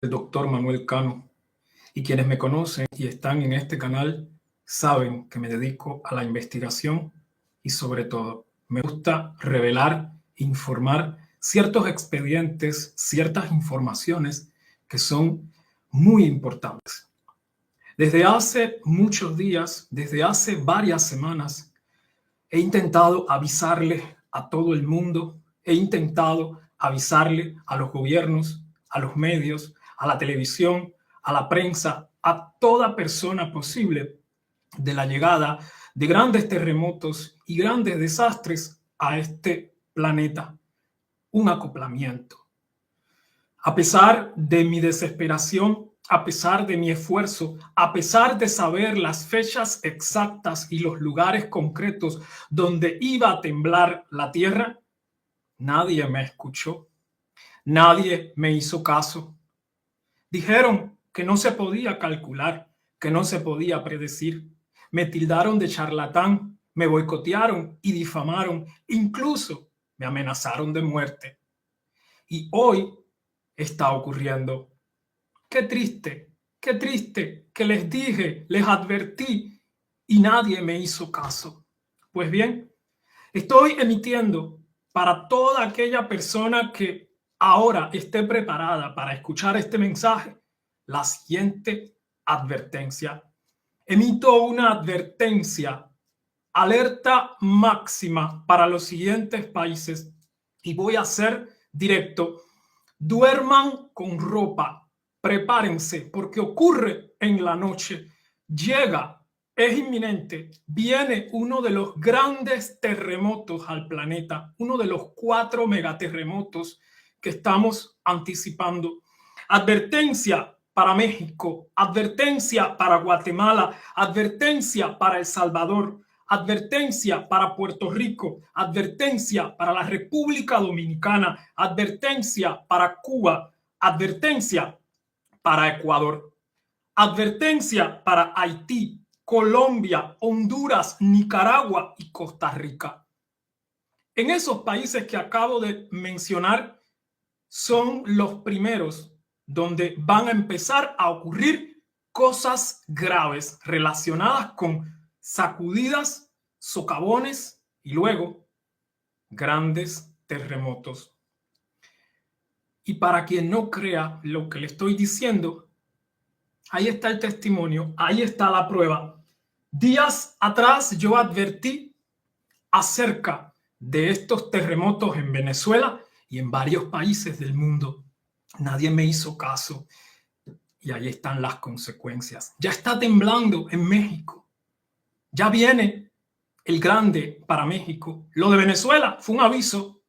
el doctor Manuel Cano, y quienes me conocen y están en este canal saben que me dedico a la investigación y sobre todo me gusta revelar, informar ciertos expedientes, ciertas informaciones que son muy importantes. Desde hace muchos días, desde hace varias semanas, he intentado avisarle a todo el mundo, he intentado avisarle a los gobiernos, a los medios, a la televisión, a la prensa, a toda persona posible de la llegada de grandes terremotos y grandes desastres a este planeta. Un acoplamiento. A pesar de mi desesperación, a pesar de mi esfuerzo, a pesar de saber las fechas exactas y los lugares concretos donde iba a temblar la tierra, nadie me escuchó, nadie me hizo caso. Dijeron que no se podía calcular, que no se podía predecir. Me tildaron de charlatán, me boicotearon y difamaron, incluso me amenazaron de muerte. Y hoy está ocurriendo. Qué triste que les dije, les advertí y nadie me hizo caso. Pues bien, estoy emitiendo para toda aquella persona que ahora esté preparada para escuchar este mensaje la siguiente advertencia. Emito una advertencia, alerta máxima para los siguientes países y voy a ser directo. Duerman con ropa, prepárense porque ocurre en la noche. Llega, es inminente, viene uno de los grandes terremotos al planeta, uno de los 4 megaterremotos que estamos anticipando. Advertencia para México, advertencia para Guatemala, advertencia para El Salvador, advertencia para Puerto Rico, advertencia para la República Dominicana, advertencia para Cuba, advertencia para Ecuador, advertencia para Haití, Colombia, Honduras, Nicaragua y Costa Rica. En esos países que acabo de mencionar son los primeros donde van a empezar a ocurrir cosas graves relacionadas con sacudidas, socavones y luego grandes terremotos. Y para quien no crea lo que le estoy diciendo, ahí está el testimonio, ahí está la prueba. Días atrás yo advertí acerca de estos terremotos en Venezuela y en varios países del mundo. Nadie me hizo caso y ahí están las consecuencias. Ya está temblando en México. Ya viene el grande para México. Lo de Venezuela fue un aviso.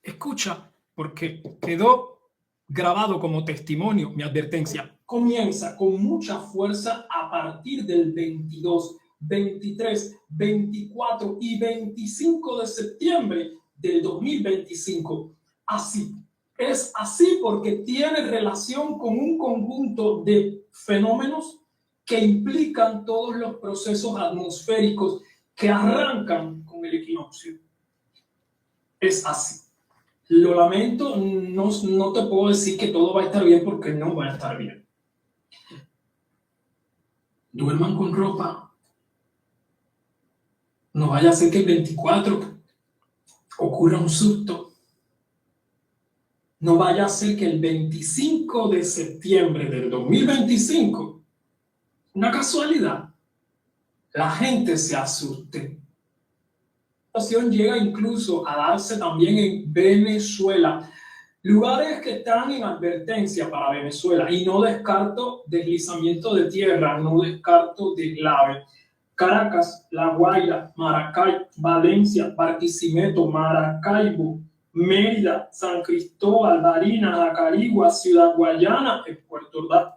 Escucha, porque quedó grabado como testimonio mi advertencia. Comienza con mucha fuerza a partir del 22, 23, 24 y 25 de septiembre del 2025. Así. Es así porque tiene relación con un conjunto de fenómenos que implican todos los procesos atmosféricos que arrancan con el equinoccio. Es así. Lo lamento, no te puedo decir que todo va a estar bien porque no va a estar bien. Duerman con ropa. No vaya a ser que el 24 ocurra un susto. No vaya a ser que el 25 de septiembre del 2025, una casualidad, la gente se asuste. La situación llega incluso a darse también en Venezuela. Lugares que están en advertencia para Venezuela, y no descarto deslizamiento de tierra, no descarto deslave. Caracas, La Guaira, Maracay, Valencia, Barquisimeto, Maracaibo, Mérida, San Cristóbal, Barinas, Acarigua, Ciudad Guayana, en Puerto Ordaz.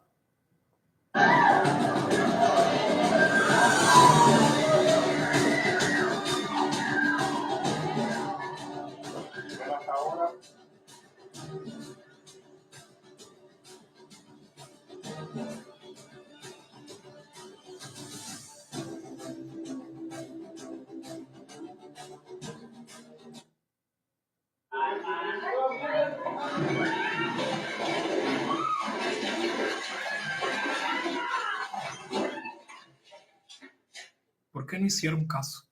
¿Por qué no hicieron caso?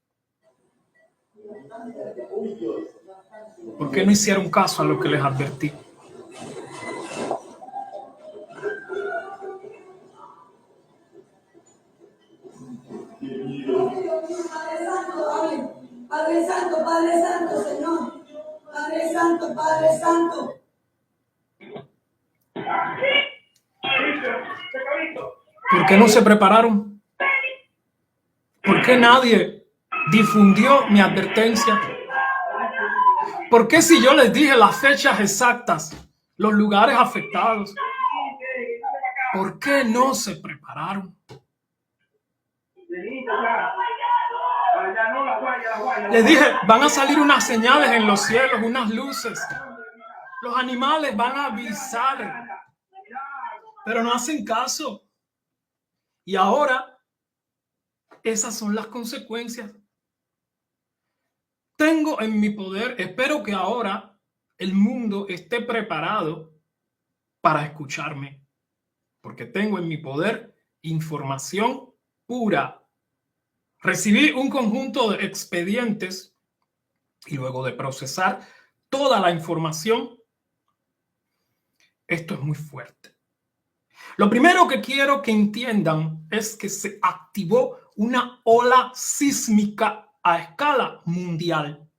¿Por qué no hicieron caso a lo que les advertí? Padre Santo, Señor. Padre Santo. ¿Por qué no se prepararon? ¿Por qué nadie difundió mi advertencia? ¿Por qué si yo les dije las fechas exactas, los lugares afectados, por qué no se prepararon? Les dije, van a salir unas señales en los cielos, unas luces. Los animales van a avisar, pero no hacen caso. Y ahora, esas son las consecuencias. Tengo en mi poder, espero que ahora el mundo esté preparado para escucharme, porque tengo en mi poder información pura. Recibí un conjunto de expedientes y luego de procesar toda la información, esto es muy fuerte. Lo primero que quiero que entiendan es que se activó una ola sísmica a escala mundial.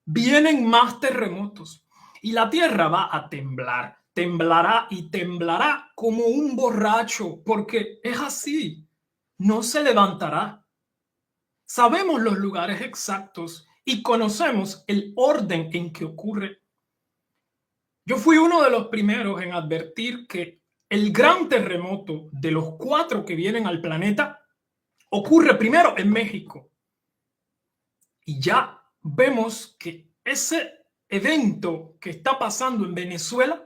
Vienen más terremotos y la tierra va a temblar. Temblará y temblará como un borracho, porque es así. No se levantará. Sabemos los lugares exactos y conocemos el orden en que ocurre. Yo fui uno de los primeros en advertir que el gran terremoto de los 4 que vienen al planeta ocurre primero en México. Y ya vemos que ese evento que está pasando en Venezuela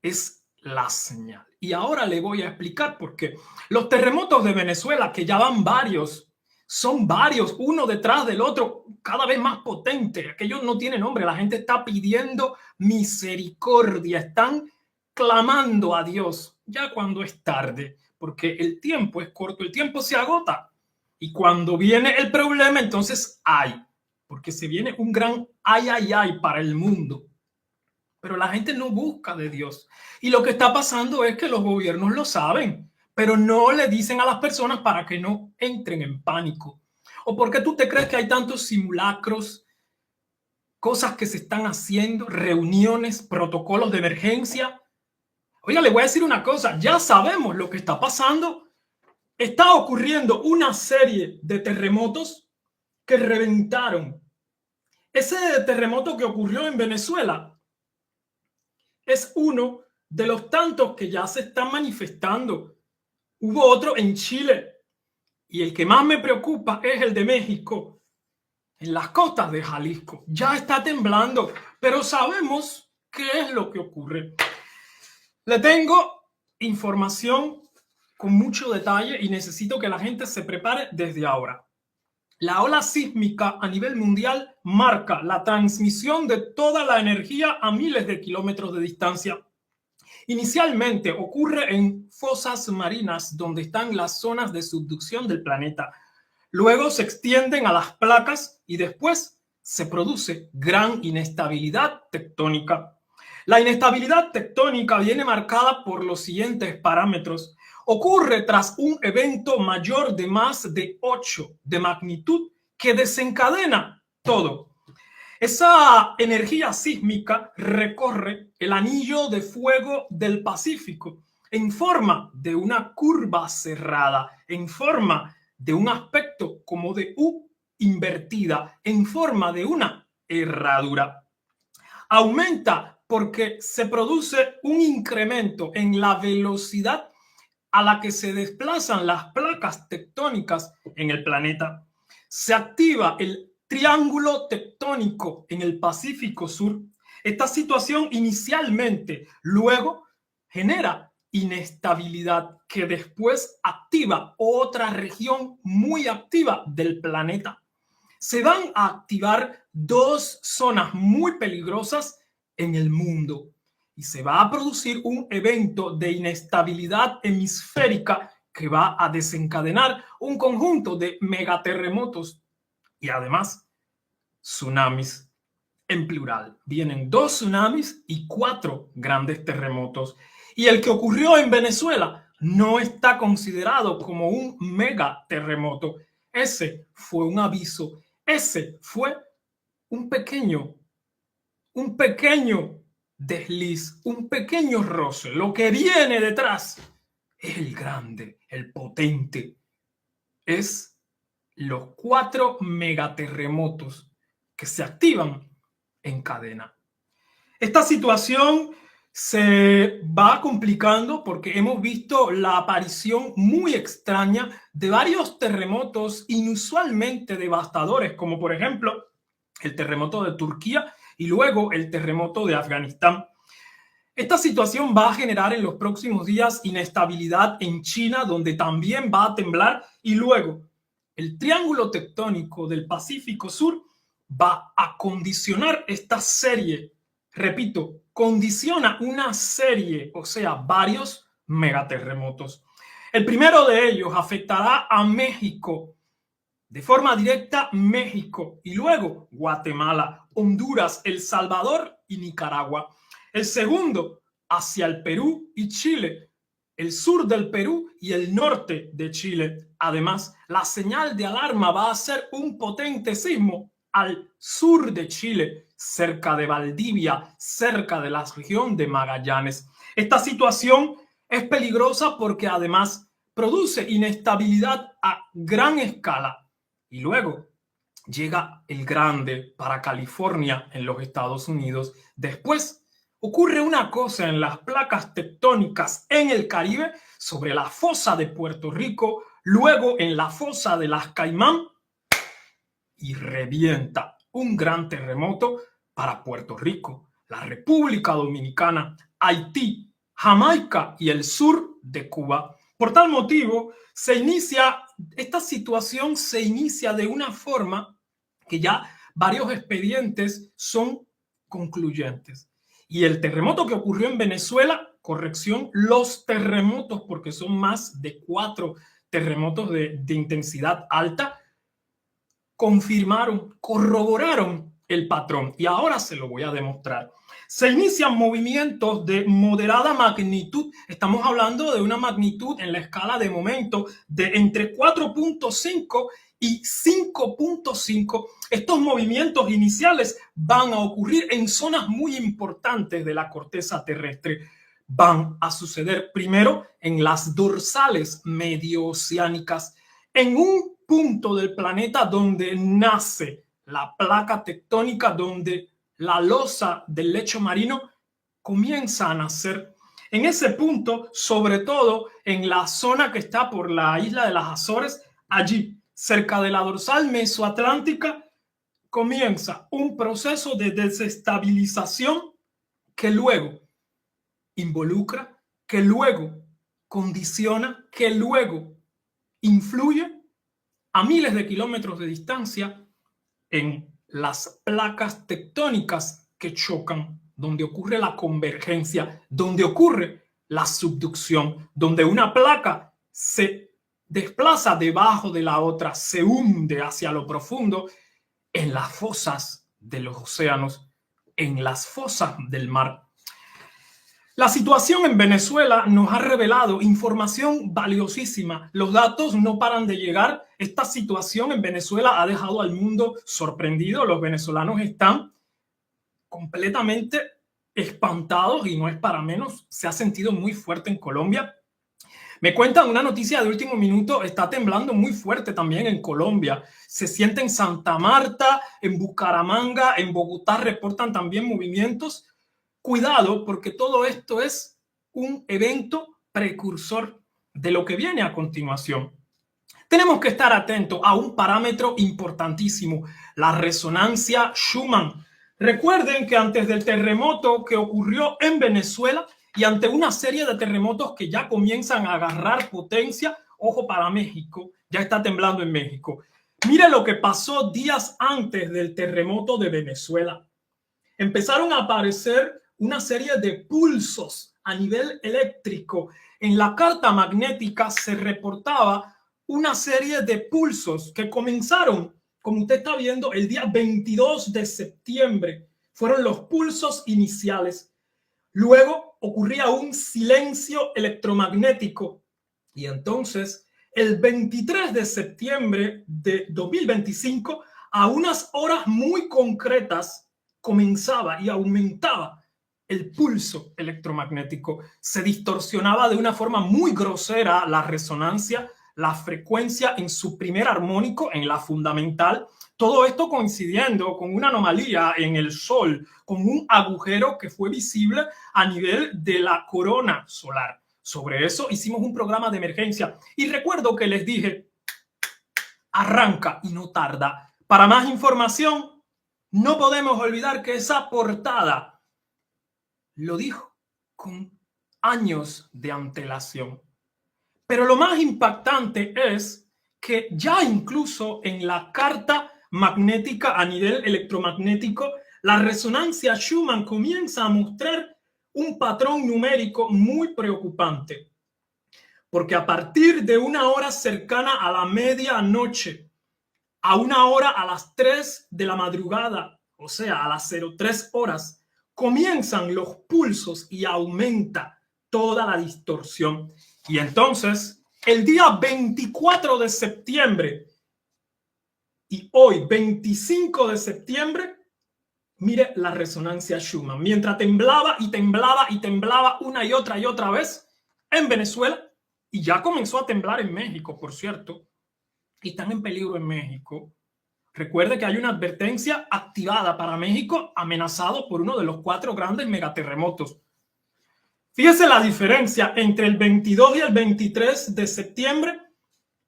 es la señal. Y ahora le voy a explicar por qué. Los terremotos de Venezuela, que ya van varios, son varios, uno detrás del otro, cada vez más potente. Aquello no tiene nombre. La gente está pidiendo misericordia, están clamando a Dios ya cuando es tarde, porque el tiempo es corto, el tiempo se agota. Y cuando viene el problema, entonces hay, porque se viene un gran ay para el mundo. Pero la gente no busca de Dios. Y lo que está pasando es que los gobiernos lo saben, pero no le dicen a las personas para que no entren en pánico. ¿O por qué tú te crees que hay tantos simulacros, cosas que se están haciendo, reuniones, protocolos de emergencia? Oiga, le voy a decir una cosa, ya sabemos lo que está pasando. Está ocurriendo una serie de terremotos que reventaron. Ese terremoto que ocurrió en Venezuela es uno de los tantos que ya se están manifestando. Hubo otro en Chile y el que más me preocupa es el de México, en las costas de Jalisco. Ya está temblando, pero sabemos qué es lo que ocurre. Le tengo información con mucho detalle y necesito que la gente se prepare desde ahora. La ola sísmica a nivel mundial marca la transmisión de toda la energía a miles de kilómetros de distancia. Inicialmente ocurre en fosas marinas donde están las zonas de subducción del planeta. Luego se extienden a las placas y después se produce gran inestabilidad tectónica. La inestabilidad tectónica viene marcada por los siguientes parámetros. Ocurre tras un evento mayor de más de 8 de magnitud que desencadena todo. Esa energía sísmica recorre el anillo de fuego del Pacífico en forma de una curva cerrada, en forma de un aspecto como de U invertida, en forma de una herradura. Aumenta porque se produce un incremento en la velocidad a la que se desplazan las placas tectónicas en el planeta. Se activa el triángulo tectónico en el Pacífico Sur. Esta situación inicialmente luego genera inestabilidad que después activa otra región muy activa del planeta. Se van a activar 2 zonas muy peligrosas en el mundo y se va a producir un evento de inestabilidad hemisférica que va a desencadenar un conjunto de megaterremotos y además tsunamis en plural. Vienen 2 tsunamis y 4 grandes terremotos. Y el que ocurrió en Venezuela no está considerado como un megaterremoto. Ese fue un aviso. Ese fue un pequeño desliz, un pequeño roce. Lo que viene detrás es el grande, el potente. Es los 4 megaterremotos que se activan en cadena. Esta situación se va complicando porque hemos visto la aparición muy extraña de varios terremotos inusualmente devastadores, como por ejemplo el terremoto de Turquía y luego el terremoto de Afganistán. Esta situación va a generar en los próximos días inestabilidad en China, donde también va a temblar, y luego el triángulo tectónico del Pacífico Sur va a condicionar esta serie. Repito, condiciona una serie, o sea, varios megaterremotos. El primero de ellos afectará a México, de forma directa México, y luego Guatemala, Honduras, El Salvador y Nicaragua. El segundo hacia el Perú y Chile, el sur del Perú y el norte de Chile. Además, la señal de alarma va a ser un potente sismo al sur de Chile, cerca de Valdivia, cerca de la región de Magallanes. Esta situación es peligrosa porque además produce inestabilidad a gran escala. Y luego llega el grande para California en los Estados Unidos. Después ocurre una cosa en las placas tectónicas en el Caribe, sobre la fosa de Puerto Rico, luego en la fosa de las Caimán, y revienta un gran terremoto para Puerto Rico, la República Dominicana, Haití, Jamaica y el sur de Cuba. Por tal motivo, esta situación se inicia de una forma que ya varios expedientes son concluyentes. Y el terremoto que ocurrió en Venezuela, corrección, los terremotos, porque son más de 4 terremotos de intensidad alta, confirmaron, corroboraron el patrón. Y ahora se lo voy a demostrar. Se inician movimientos de moderada magnitud. Estamos hablando de una magnitud en la escala de momento de entre 4.5 y 5.5. Estos movimientos iniciales van a ocurrir en zonas muy importantes de la corteza terrestre. Van a suceder primero en las dorsales medio-oceánicas, en un punto del planeta donde nace la placa tectónica, donde la losa del lecho marino comienza a nacer. En ese punto, sobre todo en la zona que está por la isla de las Azores, allí, cerca de la dorsal mesoatlántica, comienza un proceso de desestabilización que luego involucra, que luego condiciona, que luego influye a miles de kilómetros de distancia en las placas tectónicas que chocan, donde ocurre la convergencia, donde ocurre la subducción, donde una placa se desplaza debajo de la otra, se hunde hacia lo profundo en las fosas de los océanos, en las fosas del mar. La situación en Venezuela nos ha revelado información valiosísima. Los datos no paran de llegar. Esta situación en Venezuela ha dejado al mundo sorprendido. Los venezolanos están completamente espantados y no es para menos. Se ha sentido muy fuerte en Colombia. Me cuentan una noticia de último minuto, está temblando muy fuerte también en Colombia. Se siente en Santa Marta, en Bucaramanga, en Bogotá reportan también movimientos. Cuidado, porque todo esto es un evento precursor de lo que viene a continuación. Tenemos que estar atentos a un parámetro importantísimo, la resonancia Schumann. Recuerden que antes del terremoto que ocurrió en Venezuela y ante una serie de terremotos que ya comienzan a agarrar potencia, ojo para México, ya está temblando en México. Mire lo que pasó días antes del terremoto de Venezuela. empezaron a aparecer una serie de pulsos a nivel eléctrico. En la carta magnética se reportaba una serie de pulsos que comenzaron, como usted está viendo, el día 22 de septiembre. Fueron los pulsos iniciales. Luego ocurría un silencio electromagnético y entonces el 23 de septiembre de 2025, a unas horas muy concretas, comenzaba y aumentaba el pulso electromagnético. Se distorsionaba de una forma muy grosera la resonancia, la frecuencia en su primer armónico, en la fundamental. Todo esto coincidiendo con una anomalía en el Sol, con un agujero que fue visible a nivel de la corona solar. Sobre eso hicimos un programa de emergencia y recuerdo que les dije, arranca y no tarda. Para más información, no podemos olvidar que esa portada lo dijo con años de antelación. Pero lo más impactante es que ya incluso en la carta magnética a nivel electromagnético, la resonancia Schumann comienza a mostrar un patrón numérico muy preocupante. Porque a partir de una hora cercana a la medianoche, a una hora a las 3 de la madrugada, o sea, a las 03 horas, comienzan los pulsos y aumenta toda la distorsión. Y entonces, el día 24 de septiembre y hoy, 25 de septiembre, mire la resonancia Schumann. Mientras temblaba y temblaba y temblaba una y otra vez en Venezuela, y ya comenzó a temblar en México, por cierto, y están en peligro en México. Recuerde que hay una advertencia activada para México, amenazado por uno de los 4 grandes megaterremotos. Fíjese la diferencia entre el 22 y el 23 de septiembre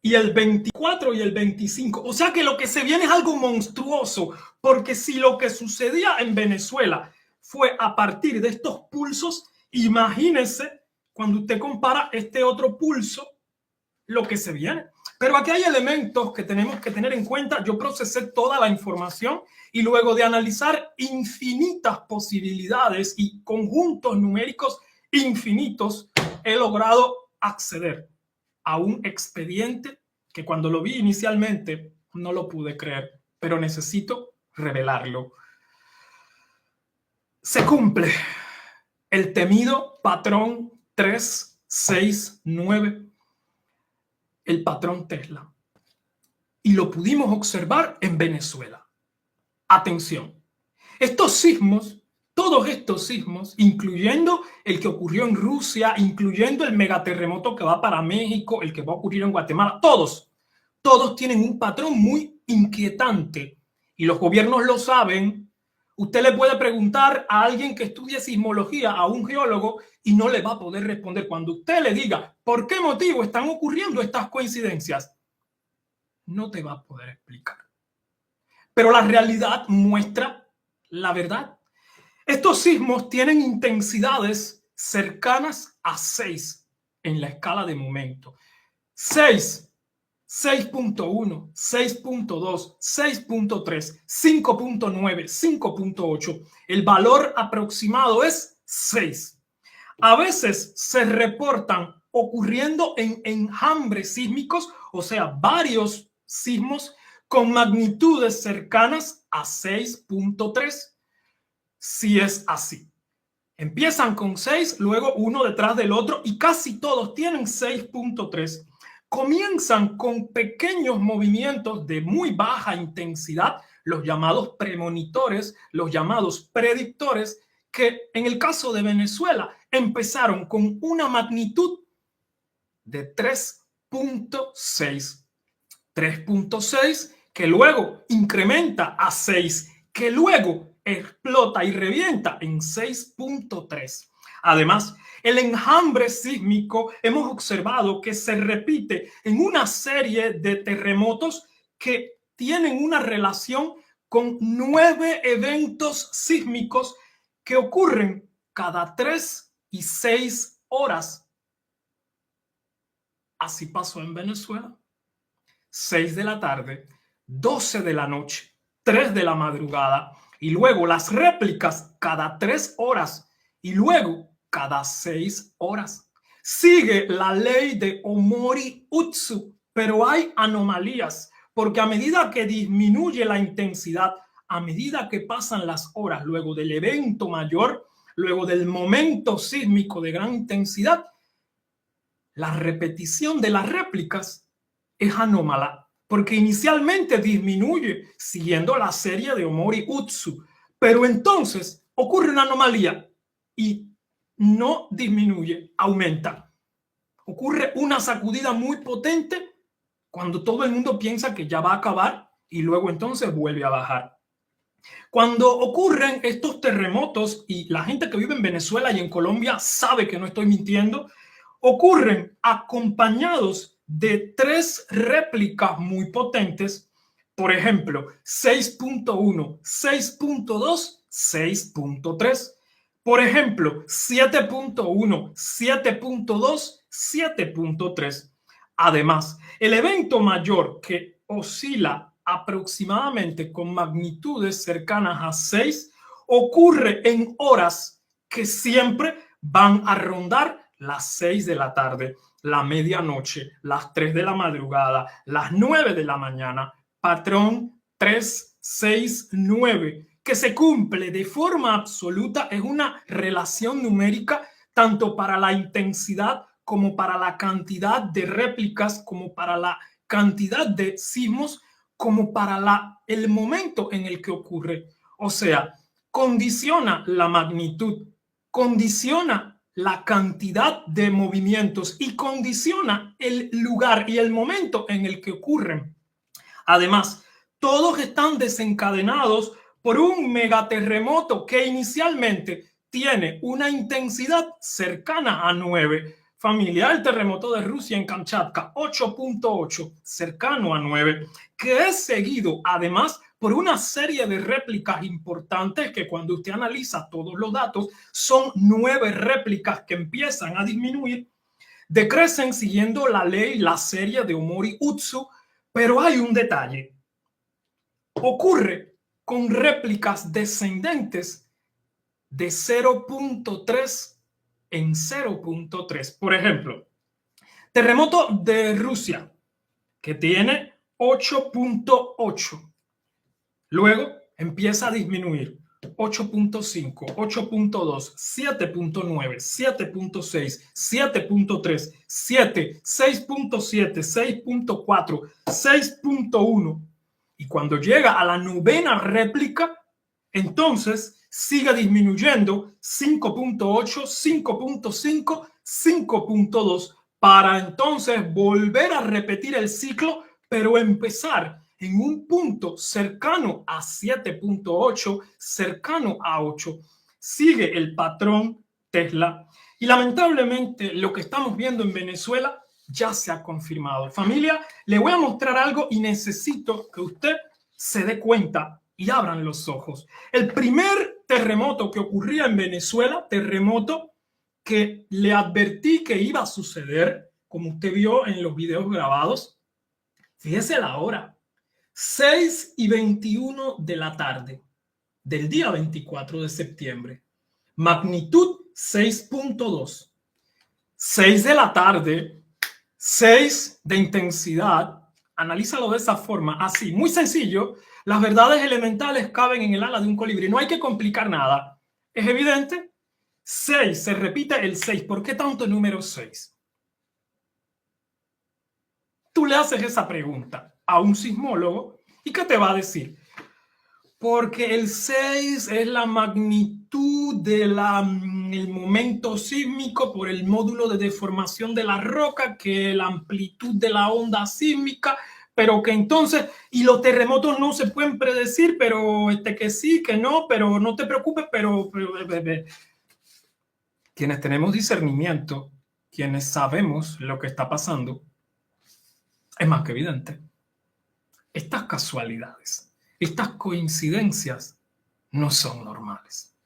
y el 24 y el 25. O sea que lo que se viene es algo monstruoso, porque si lo que sucedía en Venezuela fue a partir de estos pulsos, imagínese cuando usted compara este otro pulso, lo que se viene. Pero aquí hay elementos que tenemos que tener en cuenta. Yo procesé toda la información y luego de analizar infinitas posibilidades y conjuntos numéricos infinitos, he logrado acceder a un expediente que cuando lo vi inicialmente no lo pude creer, pero necesito revelarlo. Se cumple el temido patrón 369, el patrón Tesla, y lo pudimos observar en Venezuela. Atención, estos sismos, todos estos sismos, incluyendo el que ocurrió en Rusia, incluyendo el megaterremoto que va para México, el que va a ocurrir en Guatemala, todos tienen un patrón muy inquietante y los gobiernos lo saben. Usted le puede preguntar a alguien que estudie sismología, a un geólogo, y no le va a poder responder. Cuando usted le diga por qué motivo están ocurriendo estas coincidencias, no te va a poder explicar. Pero la realidad muestra la verdad. Estos sismos tienen intensidades cercanas a 6 en la escala de momento. 6, 6.1, 6.2, 6.3, 5.9, 5.8. El valor aproximado es 6. A veces se reportan ocurriendo en enjambres sísmicos, o sea, varios sismos con magnitudes cercanas a 6.3. Si es así. Empiezan con 6, luego uno detrás del otro y casi todos tienen 6.3. Comienzan con pequeños movimientos de muy baja intensidad, los llamados premonitores, los llamados predictores, que en el caso de Venezuela empezaron con una magnitud de 3.6. 3.6 que luego incrementa a 6, que luego explota y revienta en 6.3. Además, el enjambre sísmico hemos observado que se repite en una serie de terremotos que tienen una relación con 9 eventos sísmicos que ocurren cada 3 y 6 horas. Así pasó en Venezuela. 6 de la tarde, 12 de la noche, 3 de la madrugada y luego las réplicas cada 3 horas y luego cada 6 horas. Sigue la ley de Omori Utsu, pero hay anomalías, porque a medida que disminuye la intensidad, a medida que pasan las horas luego del evento mayor, luego del momento sísmico de gran intensidad, la repetición de las réplicas es anómala, porque inicialmente disminuye siguiendo la serie de Omori Utsu, pero entonces ocurre una anomalía y no disminuye, aumenta. Ocurre una sacudida muy potente cuando todo el mundo piensa que ya va a acabar y luego entonces vuelve a bajar. Cuando ocurren estos terremotos, y la gente que vive en Venezuela y en Colombia sabe que no estoy mintiendo, ocurren acompañados de 3 réplicas muy potentes, por ejemplo, 6.1, 6.2, 6.3. Por ejemplo, 7.1, 7.2, 7.3. Además, el evento mayor que oscila aproximadamente con magnitudes cercanas a 6 ocurre en horas que siempre van a rondar las 6 de la tarde, la medianoche, las 3 de la madrugada, las 9 de la mañana. Patrón 3, 6, 9, que se cumple de forma absoluta, es una relación numérica tanto para la intensidad como para la cantidad de réplicas, como para la cantidad de sismos, como para el momento en el que ocurre. O sea, condiciona la magnitud, condiciona la cantidad de movimientos y condiciona el lugar y el momento en el que ocurren. Además, todos están desencadenados por un megaterremoto que inicialmente tiene una intensidad cercana a 9. Familiar el terremoto de Rusia en Kamchatka, 8.8, cercano a 9, que es seguido además por una serie de réplicas importantes que cuando usted analiza todos los datos son 9 réplicas que empiezan a disminuir, decrecen siguiendo la ley, la serie de Omori Utsu, pero hay un detalle. Ocurre con réplicas descendentes de 0.3 en 0.3. Por ejemplo, terremoto de Rusia, que tiene 8.8. Luego empieza a disminuir. 8.5, 8.2, 7.9, 7.6, 7.3, 7, 6.7, 6.4, 6.1. Y cuando llega a la 9ª réplica, entonces sigue disminuyendo 5.8, 5.5, 5.2, para entonces volver a repetir el ciclo, pero empezar en un punto cercano a 7.8, cercano a 8. Sigue el patrón Tesla. Y lamentablemente lo que estamos viendo en Venezuela ya se ha confirmado. Familia, le voy a mostrar algo y necesito que usted se dé cuenta y abran los ojos. El primer terremoto que ocurría en Venezuela, terremoto que le advertí que iba a suceder, como usted vio en los videos grabados, fíjese la hora. 6:21 de la tarde del día 24 de septiembre. Magnitud 6.2. 6 de la tarde, 6 de intensidad. Analízalo de esa forma, así, muy sencillo. Las verdades elementales caben en el ala de un colibrí. No hay que complicar nada. ¿Es evidente? 6, se repite el 6. ¿Por qué tanto el número 6? Tú le haces esa pregunta a un sismólogo y ¿qué te va a decir? Porque el 6 es la magnitud del momento sísmico por el módulo de deformación de la roca, que la amplitud de la onda sísmica, pero que entonces, y los terremotos no se pueden predecir, pero que sí, que no, pero no te preocupes, pero quienes tenemos discernimiento, quienes sabemos lo que está pasando, es más que evidente. Estas casualidades, estas coincidencias no son normales.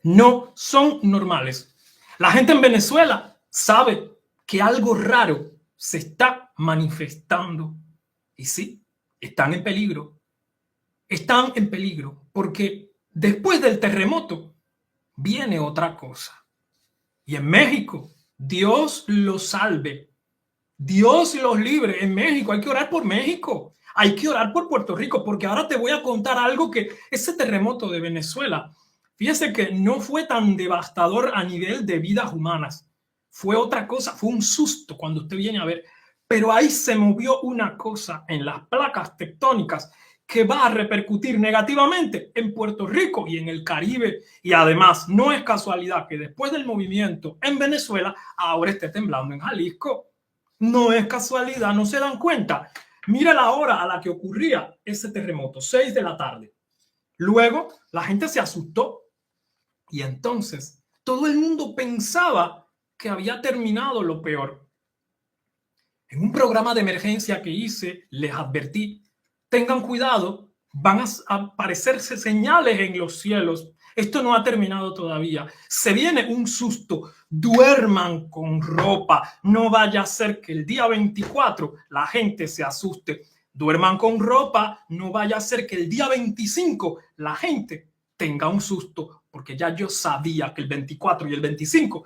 No son normales. La gente en Venezuela sabe que algo raro se está manifestando. Y sí, están en peligro. Están en peligro porque después del terremoto viene otra cosa. Y en México, Dios los salve, Dios los libre. En México hay que orar por México, hay que orar por Puerto Rico, porque ahora te voy a contar algo que ese terremoto de Venezuela, fíjese que no fue tan devastador a nivel de vidas humanas, fue otra cosa, fue un susto cuando usted viene a ver, pero ahí se movió una cosa en las placas tectónicas que va a repercutir negativamente en Puerto Rico y en el Caribe. Y además, no es casualidad que después del movimiento en Venezuela, ahora esté temblando en Jalisco. No es casualidad, no se dan cuenta. Mira la hora a la que ocurría ese terremoto, 6 de la tarde. Luego, la gente se asustó y entonces todo el mundo pensaba que había terminado lo peor. En un programa de emergencia que hice, les advertí, tengan cuidado, van a aparecerse señales en los cielos. Esto no ha terminado todavía. Se viene un susto. Duerman con ropa. No vaya a ser que el día 24 la gente se asuste. Duerman con ropa. No vaya a ser que el día 25 la gente tenga un susto. Porque ya yo sabía que el 24 y el 25,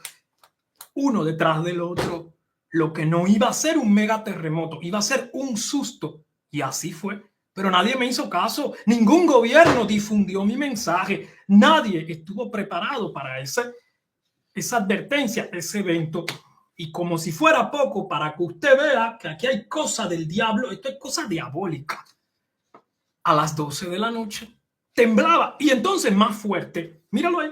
uno detrás del otro, lo que no iba a ser un mega terremoto, iba a ser un susto. Y así fue. Pero nadie me hizo caso. Ningún gobierno difundió mi mensaje. Nadie estuvo preparado para esa advertencia, ese evento. Y como si fuera poco, para que usted vea que aquí hay cosa del diablo, esto es cosa diabólica. A las 12 de la noche temblaba. Y entonces más fuerte. Míralo ahí.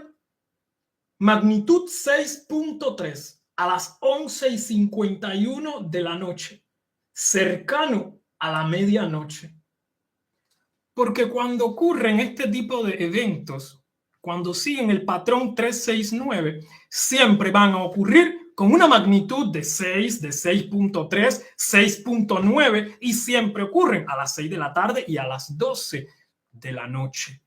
Magnitud 6.3 a las 11:51 de la noche. Cercano a la medianoche. Porque cuando ocurren este tipo de eventos, cuando siguen el patrón 369, siempre van a ocurrir con una magnitud de 6, de 6.3, 6.9 y siempre ocurren a las 6 de la tarde y a las 12 de la noche.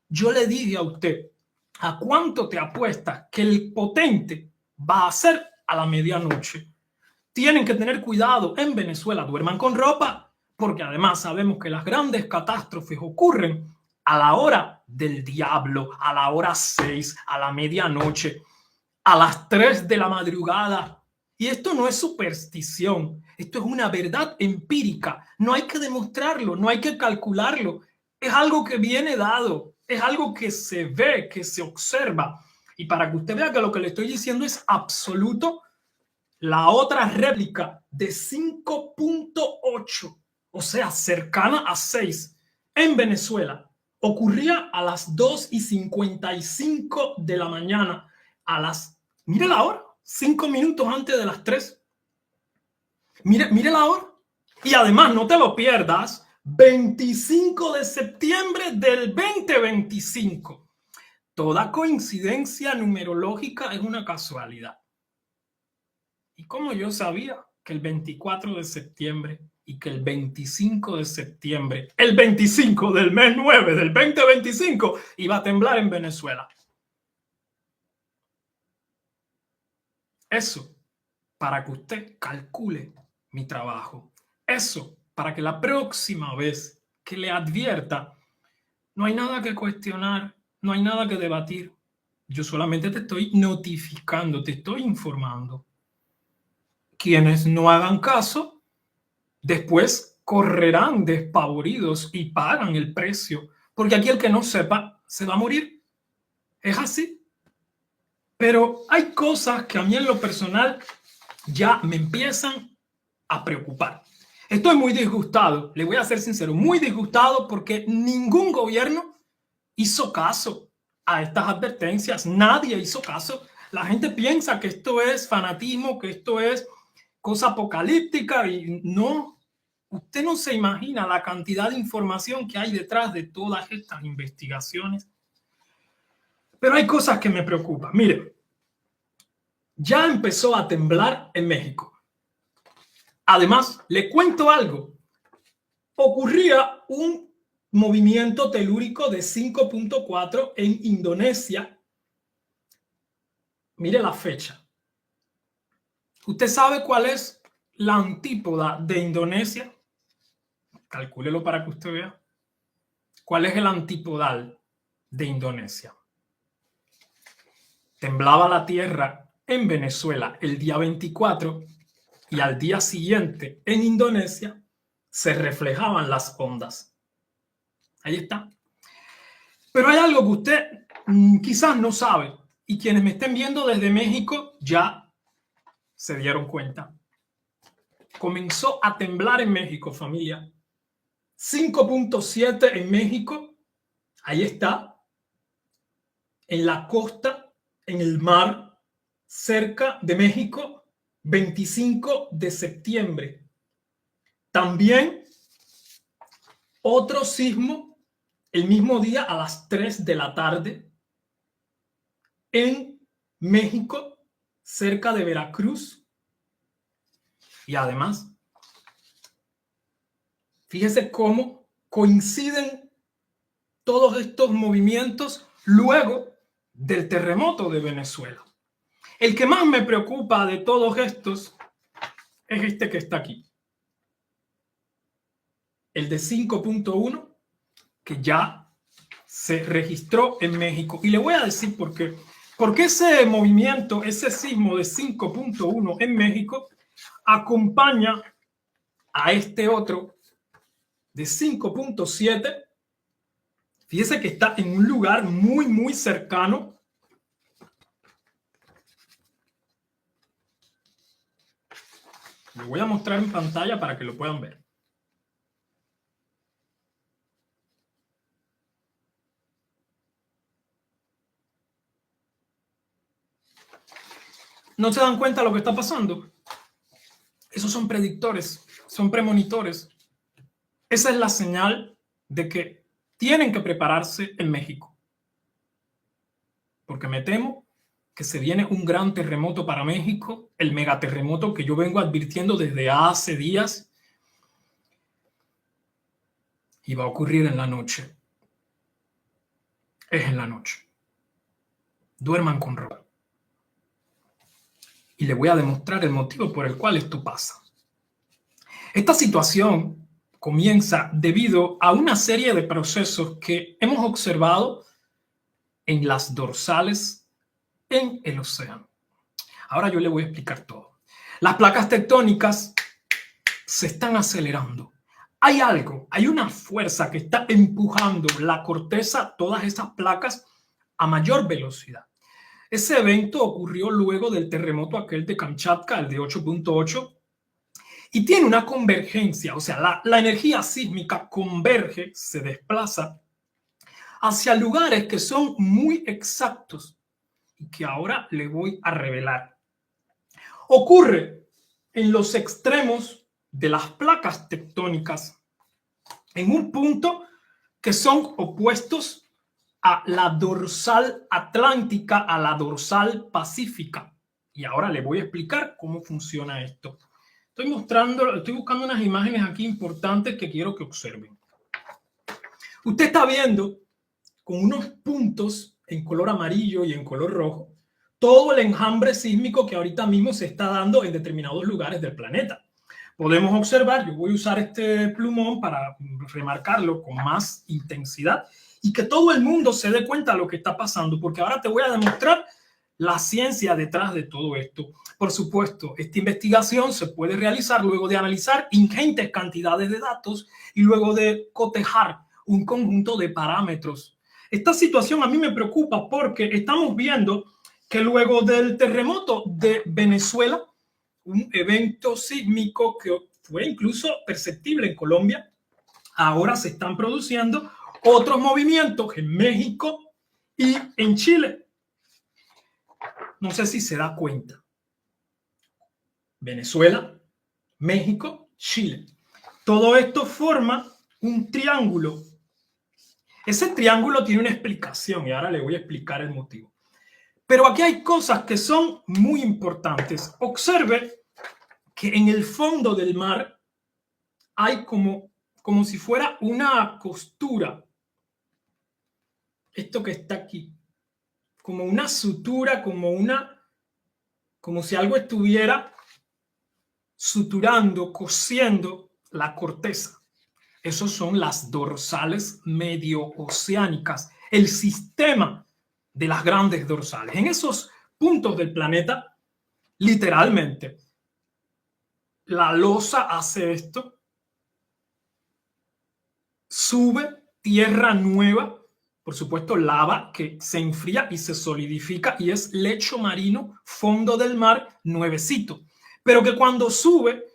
Yo le dije a usted, ¿a cuánto te apuestas que el potente va a ser a la medianoche? Tienen que tener cuidado en Venezuela, duerman con ropa, porque además sabemos que las grandes catástrofes ocurren a la hora del diablo, a la hora 6, a la medianoche, a las 3 de la madrugada. Y esto no es superstición, esto es una verdad empírica. No hay que demostrarlo, no hay que calcularlo. Es algo que viene dado, es algo que se ve, que se observa. Y para que usted vea que lo que le estoy diciendo es absoluto, la otra réplica de 5.8, o sea, cercana a 6, en Venezuela, ocurría a las 2:55 de la mañana, mire la hora, 5 minutos antes de las 3. Mire la hora. Y además, no te lo pierdas, 25 de septiembre del 2025. Toda coincidencia numerológica es una casualidad. ¿Y cómo yo sabía que el 24 de septiembre y que el 25 de septiembre, el 25 del mes 9 del 2025, iba a temblar en Venezuela? Eso para que usted calcule mi trabajo. Eso para que la próxima vez que le advierta, no hay nada que cuestionar, no hay nada que debatir. Yo solamente te estoy notificando, te estoy informando. Quienes no hagan caso, después correrán despavoridos y pagan el precio, porque aquí el que no sepa se va a morir. Es así. Pero hay cosas que a mí en lo personal ya me empiezan a preocupar. Estoy muy disgustado, le voy a ser sincero, muy disgustado porque ningún gobierno hizo caso a estas advertencias. Nadie hizo caso. La gente piensa que esto es fanatismo, que esto es cosa apocalíptica y no. Usted no se imagina la cantidad de información que hay detrás de todas estas investigaciones. Pero hay cosas que me preocupan. Mire, ya empezó a temblar en México. Además, le cuento algo. Ocurría un movimiento telúrico de 5.4 en Indonesia. Mire la fecha. ¿Usted sabe cuál es la antípoda de Indonesia? Calcúlelo para que usted vea. ¿Cuál es el antipodal? de Indonesia. Temblaba la tierra en Venezuela el día 24 y al día siguiente en Indonesia se reflejaban las ondas. Ahí está. Pero hay algo que usted quizás no sabe y quienes me estén viendo desde México ya se dieron cuenta. Comenzó a temblar en México, familia. 5.7 en México. Ahí está. En la costa, en el mar, cerca de México, 25 de septiembre. También otro sismo el mismo día a las 3 de la tarde en México, cerca de Veracruz. Y además, fíjese cómo coinciden todos estos movimientos luego del terremoto de Venezuela. El que más me preocupa de todos estos es este que está aquí. El de 5.1, que ya se registró en México. Y le voy a decir por qué. Porque ese movimiento, ese sismo de 5.1 en México, acompaña a este otro de 5.7. Fíjese que está en un lugar muy, muy cercano. Lo voy a mostrar en pantalla para que lo puedan ver. ¿No se dan cuenta de lo que está pasando? Esos son predictores, son premonitores. Esa es la señal de que tienen que prepararse en México. Porque me temo que se viene un gran terremoto para México, el megaterremoto que yo vengo advirtiendo desde hace días. Y va a ocurrir en la noche. Es en la noche. Duerman con ropa. Y le voy a demostrar el motivo por el cual esto pasa. Esta situación comienza debido a una serie de procesos que hemos observado en las dorsales en el océano. Ahora yo le voy a explicar todo. Las placas tectónicas se están acelerando. Hay algo, hay una fuerza que está empujando la corteza, todas esas placas, a mayor velocidad. Ese evento ocurrió luego del terremoto aquel de Kamchatka, el de 8.8, y tiene una convergencia, o sea, la energía sísmica converge, se desplaza hacia lugares que son muy exactos y que ahora le voy a revelar. Ocurre en los extremos de las placas tectónicas, en un punto que son opuestos a la dorsal atlántica, a la dorsal pacífica. Y ahora le voy a explicar cómo funciona esto. Estoy buscando unas imágenes aquí importantes que quiero que observen. Usted está viendo con unos puntos en color amarillo y en color rojo todo el enjambre sísmico que ahorita mismo se está dando en determinados lugares del planeta. Podemos observar, yo voy a usar este plumón para remarcarlo con más intensidad y que todo el mundo se dé cuenta de lo que está pasando, porque ahora te voy a demostrar la ciencia detrás de todo esto. Por supuesto, esta investigación se puede realizar luego de analizar ingentes cantidades de datos y luego de cotejar un conjunto de parámetros. Esta situación a mí me preocupa porque estamos viendo que luego del terremoto de Venezuela, un evento sísmico que fue incluso perceptible en Colombia, ahora se están produciendo otros movimientos en México y en Chile. No sé si se da cuenta. Venezuela, México, Chile. Todo esto forma un triángulo. Ese triángulo tiene una explicación y ahora le voy a explicar el motivo. Pero aquí hay cosas que son muy importantes. Observe que en el fondo del mar hay como si fuera una costura. Esto que está aquí, como una sutura, como si algo estuviera suturando, cosiendo la corteza. Esos son las dorsales medio oceánicas. el sistema de las grandes dorsales. En esos puntos del planeta, literalmente, la losa hace esto, sube tierra nueva, por supuesto lava que se enfría y se solidifica y es lecho marino, fondo del mar, nuevecito. Pero que cuando sube,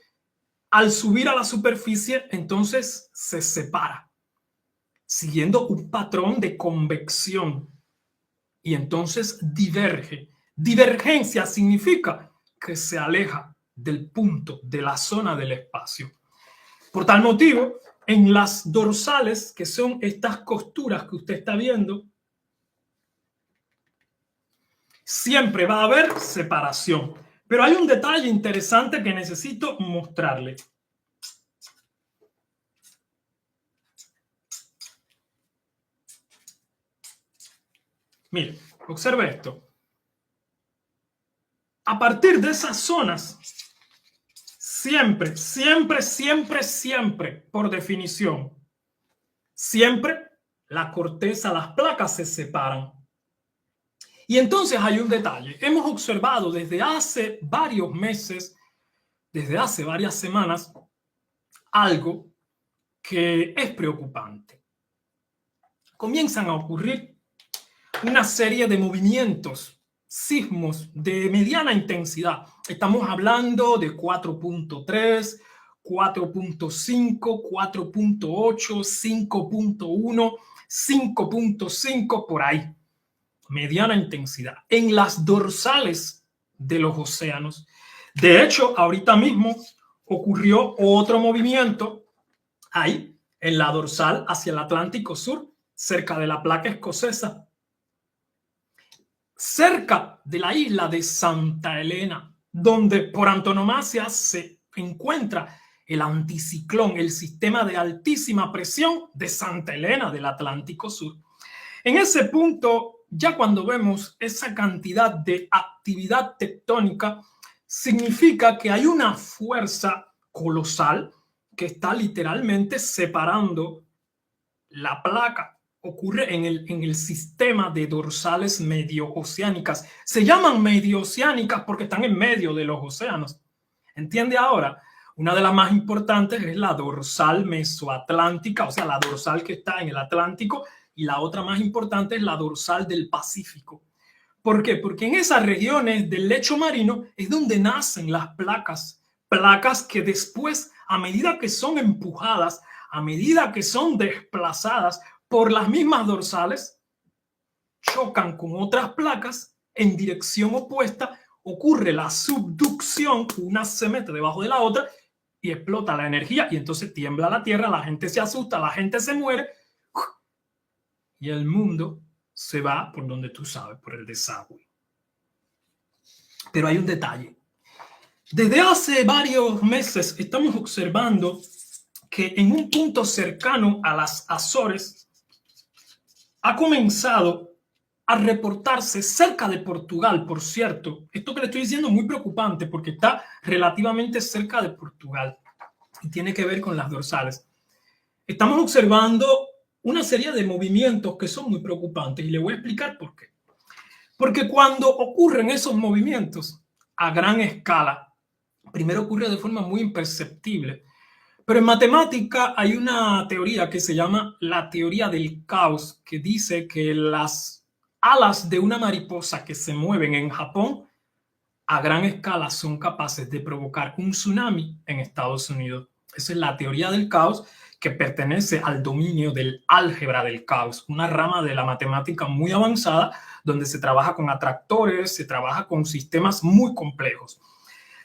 al subir a la superficie, entonces se separa, siguiendo un patrón de convección y entonces diverge. Divergencia significa que se aleja del punto, de la zona del espacio. Por tal motivo, en las dorsales, que son estas costuras que usted está viendo, siempre va a haber separación. Pero hay un detalle interesante que necesito mostrarle. Mire, observe esto. A partir de esas zonas, siempre, por definición, siempre la corteza, las placas se separan. Y entonces hay un detalle. Hemos observado desde hace varios meses, desde hace varias semanas, algo que es preocupante. Comienzan a ocurrir una serie de movimientos, sismos de mediana intensidad. Estamos hablando de 4.3, 4.5, 4.8, 5.1, 5.5, por ahí. Mediana intensidad en las dorsales de los océanos. De hecho, ahorita mismo ocurrió otro movimiento ahí, en la dorsal hacia el Atlántico Sur, cerca de la placa escocesa, cerca de la isla de Santa Elena, donde por antonomasia se encuentra el anticiclón, el sistema de altísima presión de Santa Elena del Atlántico Sur. En ese punto, ya cuando vemos esa cantidad de actividad tectónica, significa que hay una fuerza colosal que está literalmente separando la placa. Ocurre en el sistema de dorsales medio-oceánicas. Se llaman medio-oceánicas porque están en medio de los océanos. ¿Entiende ahora? Una de las más importantes es la dorsal mesoatlántica, o sea, la dorsal que está en el Atlántico, y la otra más importante es la dorsal del Pacífico. ¿Por qué? Porque en esas regiones del lecho marino es donde nacen las placas, placas que después, a medida que son empujadas, a medida que son desplazadas por las mismas dorsales, chocan con otras placas en dirección opuesta, ocurre la subducción, una se mete debajo de la otra y explota la energía y entonces tiembla la tierra, la gente se asusta, la gente se muere y el mundo se va por donde tú sabes, por el desagüe. Pero hay un detalle. Desde hace varios meses estamos observando que en un punto cercano a las Azores ha comenzado a reportarse cerca de Portugal, por cierto. Esto que le estoy diciendo es muy preocupante porque está relativamente cerca de Portugal y tiene que ver con las dorsales. Estamos observando una serie de movimientos que son muy preocupantes y le voy a explicar por qué. Porque cuando ocurren esos movimientos a gran escala, primero ocurre de forma muy imperceptible. Pero en matemática hay una teoría que se llama la teoría del caos, que dice que las alas de una mariposa que se mueven en Japón a gran escala son capaces de provocar un tsunami en Estados Unidos. Esa es la teoría del caos, que pertenece al dominio del álgebra del caos, una rama de la matemática muy avanzada donde se trabaja con atractores, se trabaja con sistemas muy complejos.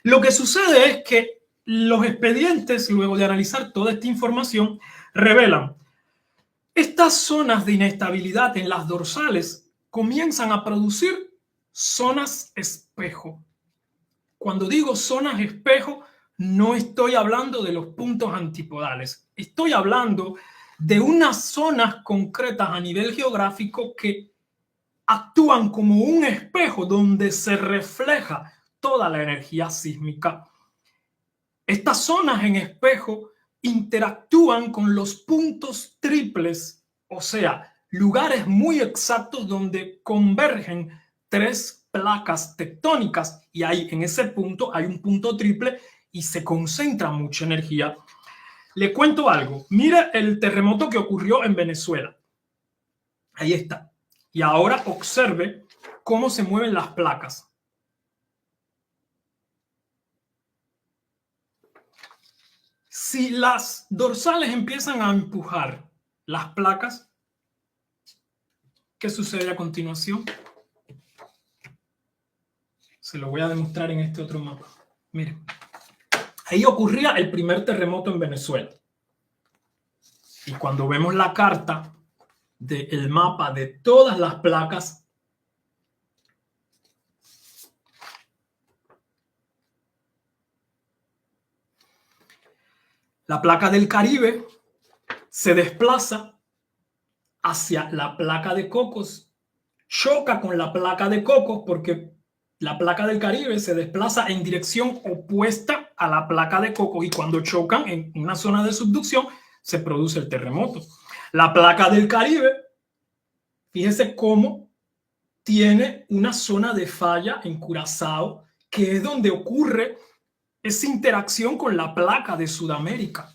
Lo que sucede es que los expedientes, luego de analizar toda esta información, revelan estas zonas de inestabilidad en las dorsales comienzan a producir zonas espejo. Cuando digo zonas espejo, no estoy hablando de los puntos antipodales. Estoy hablando de unas zonas concretas a nivel geográfico que actúan como un espejo donde se refleja toda la energía sísmica. Estas zonas en espejo interactúan con los puntos triples, o sea, lugares muy exactos donde convergen tres placas tectónicas y ahí en ese punto hay un punto triple y se concentra mucha energía. Le cuento algo. Mire el terremoto que ocurrió en Venezuela. Ahí está. Y ahora observe cómo se mueven las placas. Si las dorsales empiezan a empujar las placas, ¿qué sucede a continuación? Se lo voy a demostrar en este otro mapa. Miren, ahí ocurría el primer terremoto en Venezuela. Y cuando vemos la carta del mapa de todas las placas, la placa del Caribe se desplaza hacia la placa de Cocos, choca con la placa de Cocos porque la placa del Caribe se desplaza en dirección opuesta a la placa de Cocos y cuando chocan en una zona de subducción se produce el terremoto. La placa del Caribe, fíjese cómo tiene una zona de falla en Curazao, que es donde ocurre esa interacción con la placa de Sudamérica.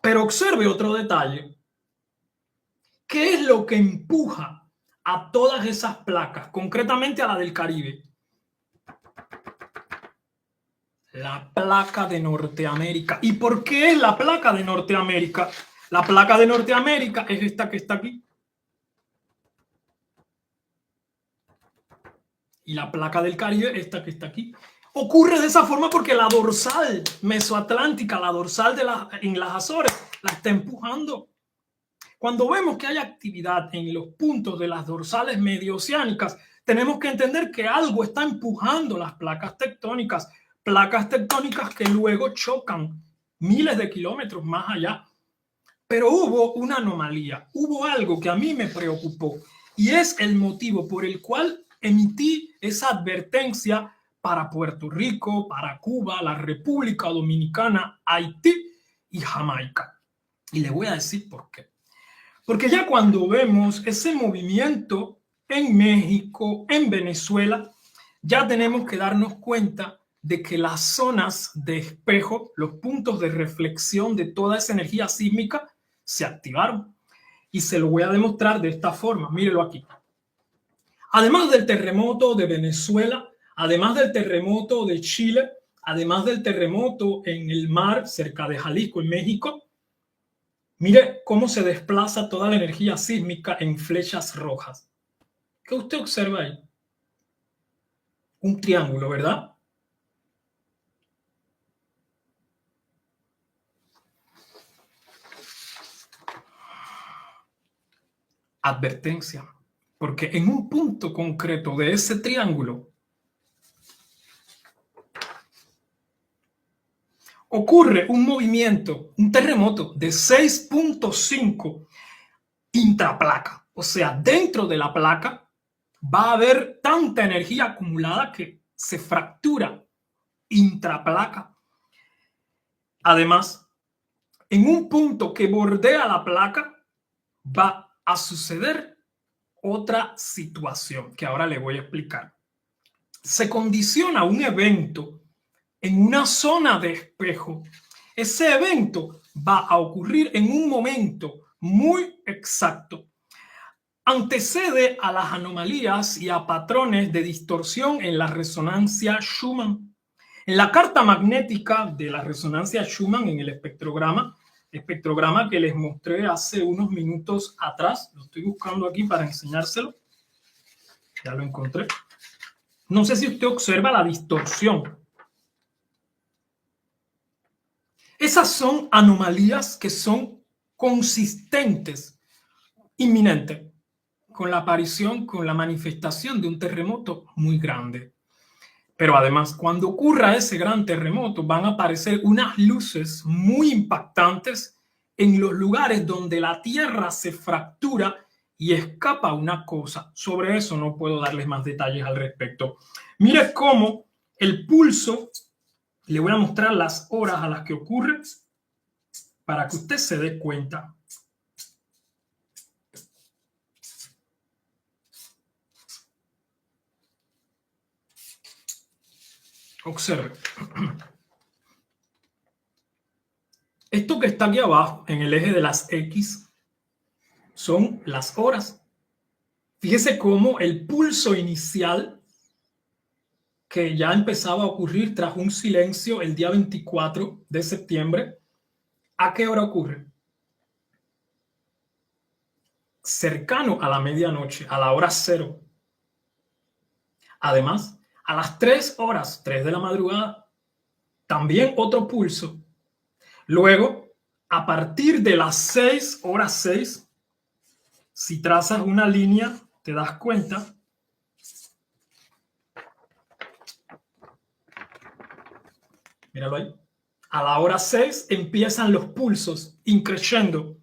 Pero observe otro detalle. ¿Qué es lo que empuja a todas esas placas, concretamente a la del Caribe? La placa de Norteamérica. ¿Y por qué es la placa de Norteamérica? La placa de Norteamérica es esta que está aquí. Y la placa del Caribe, esta que está aquí. Ocurre de esa forma porque la dorsal mesoatlántica, la dorsal en las Azores, la está empujando. Cuando vemos que hay actividad en los puntos de las dorsales medio-oceánicas, tenemos que entender que algo está empujando las placas tectónicas que luego chocan miles de kilómetros más allá. Pero hubo una anomalía, hubo algo que a mí me preocupó y es el motivo por el cual emití esa advertencia para Puerto Rico, para Cuba, la República Dominicana, Haití y Jamaica. Y le voy a decir por qué. Porque ya cuando vemos ese movimiento en México, en Venezuela, ya tenemos que darnos cuenta de que las zonas de espejo, los puntos de reflexión de toda esa energía sísmica, se activaron. Y se lo voy a demostrar de esta forma. Mírelo aquí. Además del terremoto de Venezuela, además del terremoto de Chile, además del terremoto en el mar cerca de Jalisco, en México, mire cómo se desplaza toda la energía sísmica en flechas rojas. ¿Qué usted observa ahí? Un triángulo, ¿verdad? Advertencia, porque en un punto concreto de ese triángulo ocurre un movimiento, un terremoto de 6.5 intraplaca. O sea, dentro de la placa va a haber tanta energía acumulada que se fractura intraplaca. Además, en un punto que bordea la placa va a suceder otra situación que ahora le voy a explicar. Se condiciona un evento en una zona de espejo. Ese evento va a ocurrir en un momento muy exacto. Antecede a las anomalías y a patrones de distorsión en la resonancia Schumann. En la carta magnética de la resonancia Schumann en el espectrograma que les mostré hace unos minutos atrás, lo estoy buscando aquí para enseñárselo, ya lo encontré. No sé si usted observa la distorsión. Esas son anomalías que son consistentes, inminentes, con la aparición, con la manifestación de un terremoto muy grande. Pero además, cuando ocurra ese gran terremoto, van a aparecer unas luces muy impactantes en los lugares donde la Tierra se fractura y escapa una cosa. Sobre eso no puedo darles más detalles al respecto. Mire cómo el pulso, le voy a mostrar las horas a las que ocurre para que usted se dé cuenta. Observe. Esto que está aquí abajo, en el eje de las X, son las horas. Fíjese cómo el pulso inicial que ya empezaba a ocurrir tras un silencio el día 24 de septiembre, ¿a qué hora ocurre? Cercano a la medianoche, a la hora cero. Además, a las 3 horas, 3 de la madrugada, también otro pulso. Luego, a partir de las 6 horas 6, si trazas una línea, te das cuenta míralo ahí. A la hora 6 empiezan los pulsos increciendo.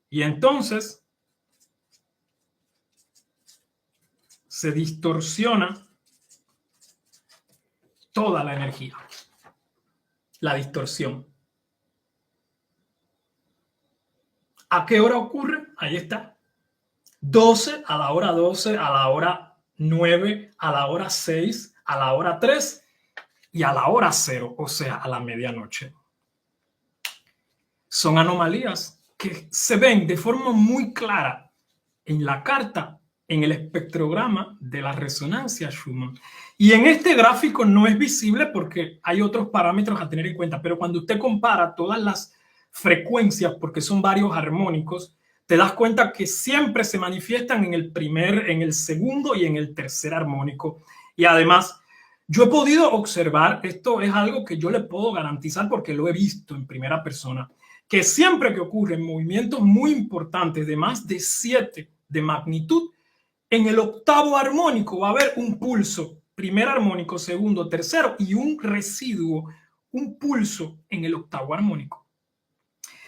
Y entonces se distorsiona toda la energía. La distorsión. ¿A qué hora ocurre? Ahí está. 12, a la hora 12, a la hora 9, a la hora 6, a la hora 3 y a la hora 0, o sea, a la medianoche. Son anomalías que se ven de forma muy clara en la carta, en el espectrograma de la resonancia Schumann. Y en este gráfico no es visible porque hay otros parámetros a tener en cuenta, pero cuando usted compara todas las frecuencias, porque son varios armónicos, te das cuenta que siempre se manifiestan en el primer, en el segundo y en el tercer armónico. Y además, yo he podido observar, esto es algo que yo le puedo garantizar porque lo he visto en primera persona, que siempre que ocurren movimientos muy importantes de más de 7 de magnitud, en el octavo armónico va a haber un pulso, primer armónico, segundo, tercero y un residuo, un pulso en el octavo armónico.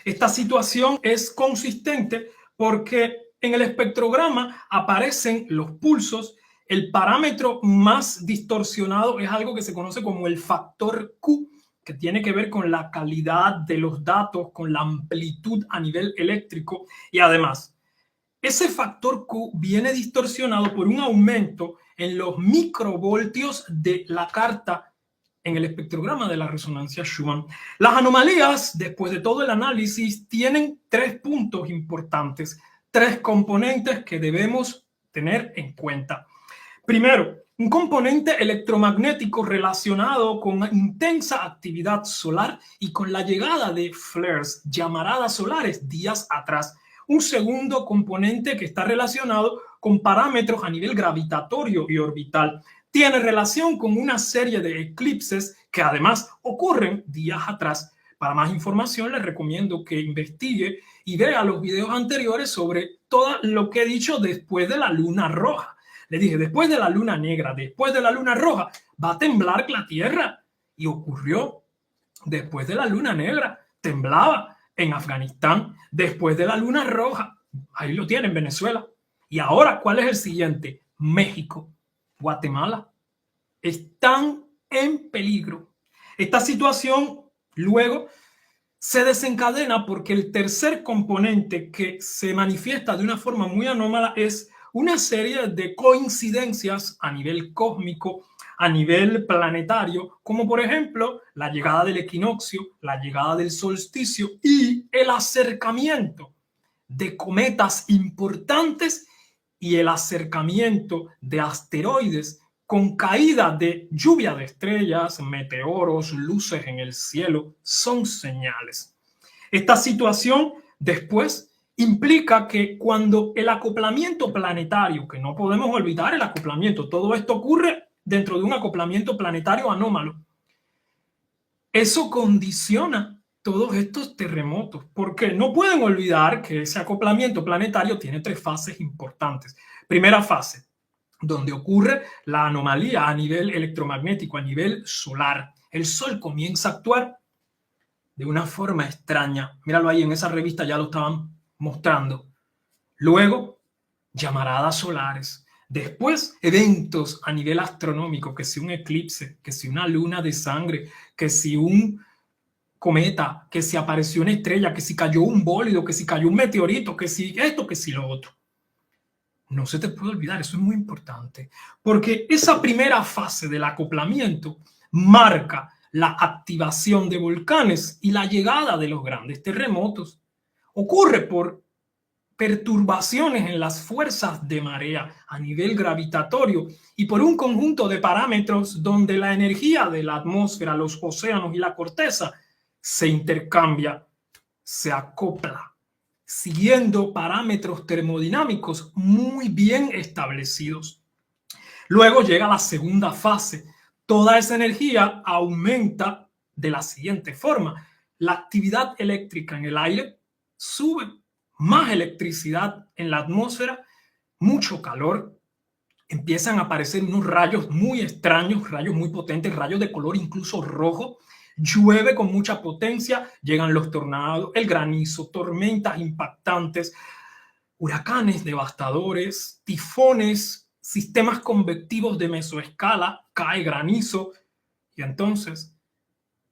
Esta situación es consistente porque en el espectrograma aparecen los pulsos. El parámetro más distorsionado es algo que se conoce como el factor Q, que tiene que ver con la calidad de los datos, con la amplitud a nivel eléctrico y además ese factor Q viene distorsionado por un aumento en los microvoltios de la carta en el espectrograma de la resonancia Schumann. Las anomalías, después de todo el análisis, tienen 3 puntos importantes, 3 componentes que debemos tener en cuenta. Primero, un componente electromagnético relacionado con intensa actividad solar y con la llegada de flares, llamaradas solares, días atrás. Un segundo componente que está relacionado con parámetros a nivel gravitatorio y orbital. Tiene relación con una serie de eclipses que además ocurren días atrás. Para más información les recomiendo que investigue y vea los videos anteriores sobre todo lo que he dicho después de la luna roja. Le dije, después de la luna negra, después de la luna roja, va a temblar la Tierra. Y ocurrió después de la luna negra. Temblaba en Afganistán, después de la luna roja. Ahí lo tienen, Venezuela. Y ahora, ¿cuál es el siguiente? México, Guatemala. Están en peligro. Esta situación luego se desencadena porque el tercer componente que se manifiesta de una forma muy anómala es una serie de coincidencias a nivel cósmico, a nivel planetario, como por ejemplo la llegada del equinoccio, la llegada del solsticio y el acercamiento de cometas importantes y el acercamiento de asteroides con caída de lluvia de estrellas, meteoros, luces en el cielo, son señales. Esta situación después implica que cuando el acoplamiento planetario, que no podemos olvidar el acoplamiento, todo esto ocurre dentro de un acoplamiento planetario anómalo, eso condiciona todos estos terremotos, porque no pueden olvidar que ese acoplamiento planetario tiene 3 fases importantes. Primera fase, donde ocurre la anomalía a nivel electromagnético, a nivel solar. El Sol comienza a actuar de una forma extraña. Míralo ahí, en esa revista ya lo estaban mostrando. Luego, llamaradas solares. Después, eventos a nivel astronómico, que si un eclipse, que si una luna de sangre, que si un cometa, que si apareció una estrella, que si cayó un bólido, que si cayó un meteorito, que si esto, que si lo otro. No se te puede olvidar, eso es muy importante, porque esa primera fase del acoplamiento marca la activación de volcanes y la llegada de los grandes terremotos. Ocurre por perturbaciones en las fuerzas de marea a nivel gravitatorio y por un conjunto de parámetros donde la energía de la atmósfera, los océanos y la corteza se intercambia, se acopla, siguiendo parámetros termodinámicos muy bien establecidos. Luego llega la segunda fase. Toda esa energía aumenta de la siguiente forma. La actividad eléctrica en el aire sube, más electricidad en la atmósfera, mucho calor, empiezan a aparecer unos rayos muy extraños, rayos muy potentes, rayos de color incluso rojo, llueve con mucha potencia, llegan los tornados, el granizo, tormentas impactantes, huracanes devastadores, tifones, sistemas convectivos de mesoescala, cae granizo y entonces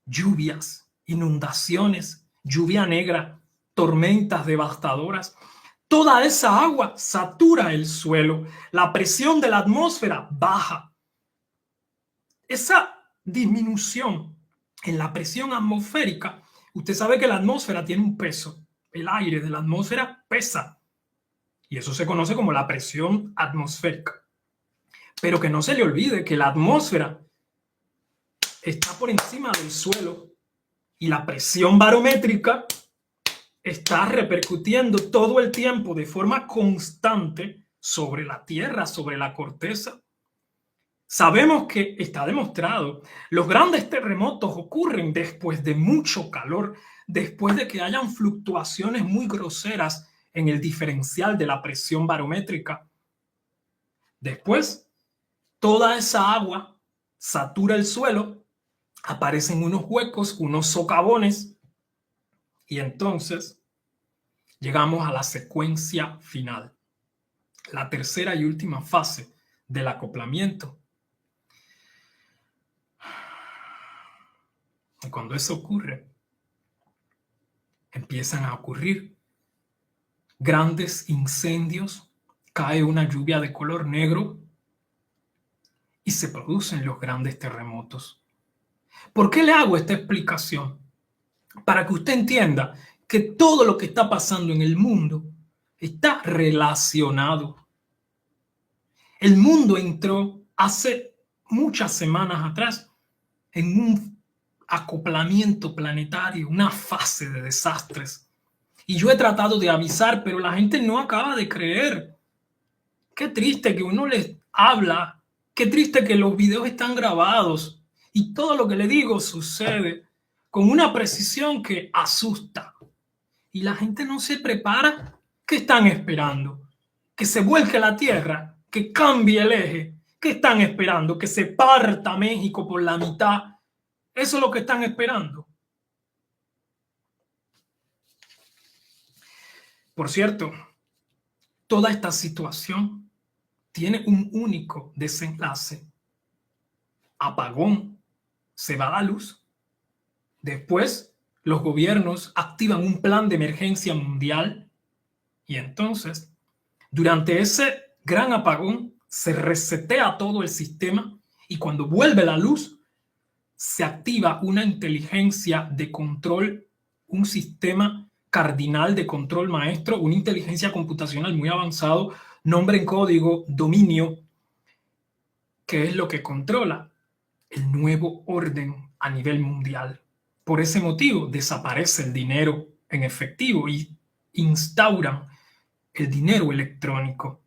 lluvias, inundaciones, lluvia negra, tormentas devastadoras. Toda esa agua satura el suelo, la presión de la atmósfera baja. Esa disminución en la presión atmosférica, usted sabe que la atmósfera tiene un peso, el aire de la atmósfera pesa y eso se conoce como la presión atmosférica. Pero que no se le olvide que la atmósfera está por encima del suelo y la presión barométrica está repercutiendo todo el tiempo de forma constante sobre la Tierra, sobre la corteza. Sabemos que está demostrado, los grandes terremotos ocurren después de mucho calor, después de que hayan fluctuaciones muy groseras en el diferencial de la presión barométrica. Después, toda esa agua satura el suelo, aparecen unos huecos, unos socavones, y entonces llegamos a la secuencia final, la tercera y última fase del acoplamiento. Y cuando eso ocurre, empiezan a ocurrir grandes incendios, cae una lluvia de color negro y se producen los grandes terremotos. ¿Por qué le hago esta explicación? Para que usted entienda que todo lo que está pasando en el mundo está relacionado. El mundo entró hace muchas semanas atrás en un acoplamiento planetario, una fase de desastres. Y yo he tratado de avisar, pero la gente no acaba de creer. Qué triste que uno les habla, qué triste que los videos están grabados y todo lo que le digo sucede con una precisión que asusta. Y la gente no se prepara. ¿Qué están esperando? ¿Que se vuelque la tierra? ¿Que cambie el eje? ¿Qué están esperando? ¿Que se parta México por la mitad? Eso es lo que están esperando. Por cierto, toda esta situación tiene un único desenlace. Apagón, se va la luz. Después, los gobiernos activan un plan de emergencia mundial y entonces, durante ese gran apagón, se resetea todo el sistema y cuando vuelve la luz, se activa una inteligencia de control, un sistema cardinal de control maestro, una inteligencia computacional muy avanzado, nombre en código, dominio, que es lo que controla el nuevo orden a nivel mundial. Por ese motivo desaparece el dinero en efectivo y instauran el dinero electrónico.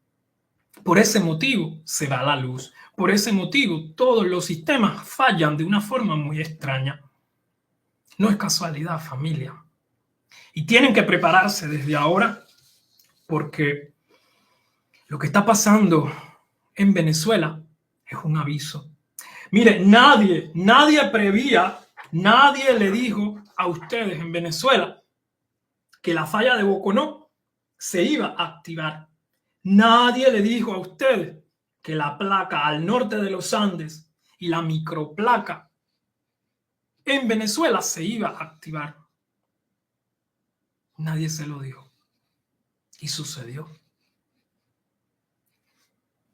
Por ese motivo se va la luz. Por ese motivo todos los sistemas fallan de una forma muy extraña. No es casualidad, familia. Y tienen que prepararse desde ahora porque lo que está pasando en Venezuela es un aviso. Mire, nadie prevía, nadie le dijo a ustedes en Venezuela que la falla de Boconó se iba a activar. Nadie le dijo a ustedes que la placa al norte de los Andes y la microplaca en Venezuela se iba a activar. Nadie se lo dijo. Y sucedió.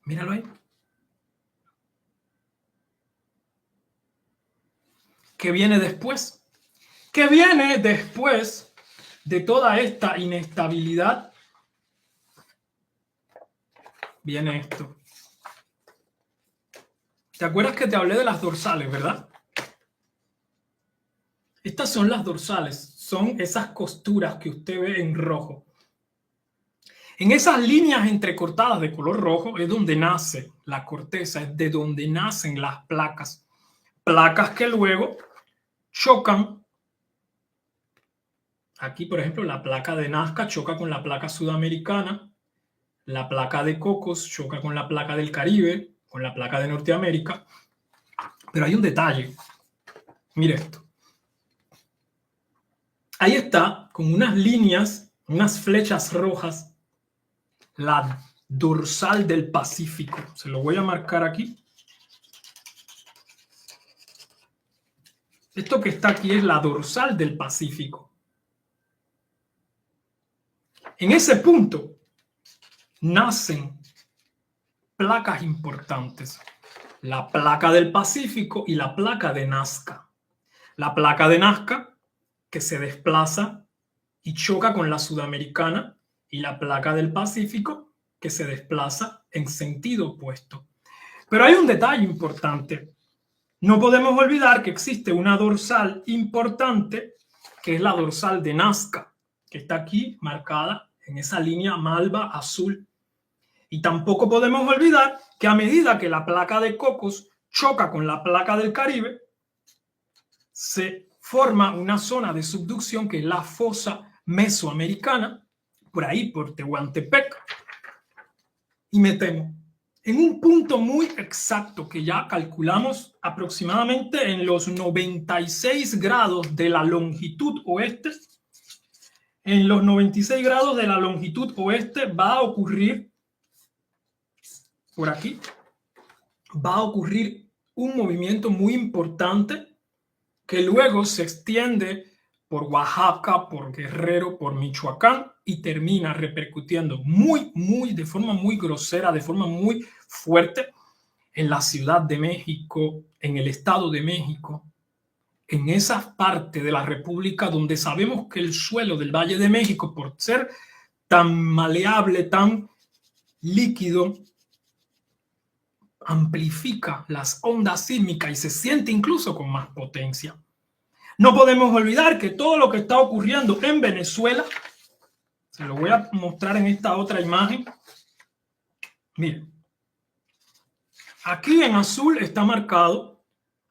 Míralo ahí. ¿Qué viene después? ¿Qué viene después de toda esta inestabilidad? Viene esto. ¿Te acuerdas que te hablé de las dorsales, verdad? Estas son las dorsales, son esas costuras que usted ve en rojo. En esas líneas entrecortadas de color rojo es donde nace la corteza, es de donde nacen las placas. Placas que luego chocan. Aquí, por ejemplo, la placa de Nazca choca con la placa sudamericana. La placa de Cocos choca con la placa del Caribe, con la placa de Norteamérica. Pero hay un detalle. Mire esto. Ahí está, con unas líneas, unas flechas rojas, la dorsal del Pacífico. Se lo voy a marcar aquí. Esto que está aquí es la dorsal del Pacífico. En ese punto nacen placas importantes. La placa del Pacífico y la placa de Nazca. La placa de Nazca que se desplaza y choca con la sudamericana, y la placa del Pacífico que se desplaza en sentido opuesto. Pero hay un detalle importante. No podemos olvidar que existe una dorsal importante que es la dorsal de Nazca, que está aquí marcada en esa línea malva azul. Y tampoco podemos olvidar que a medida que la placa de Cocos choca con la placa del Caribe, se forma una zona de subducción que es la fosa mesoamericana, por ahí, por Tehuantepec. Y me temo, en un punto muy exacto que ya calculamos aproximadamente en los 96 grados de la longitud oeste, en los 96 grados de la longitud oeste va a ocurrir, por aquí, va a ocurrir un movimiento muy importante que luego se extiende por Oaxaca, por Guerrero, por Michoacán y termina repercutiendo de forma muy grosera, de forma muy fuerte en la Ciudad de México, en el Estado de México, en esa parte de la República donde sabemos que el suelo del Valle de México, por ser tan maleable, tan líquido, amplifica las ondas sísmicas y se siente incluso con más potencia. No podemos olvidar que todo lo que está ocurriendo en Venezuela, se lo voy a mostrar en esta otra imagen. Miren, aquí en azul está marcado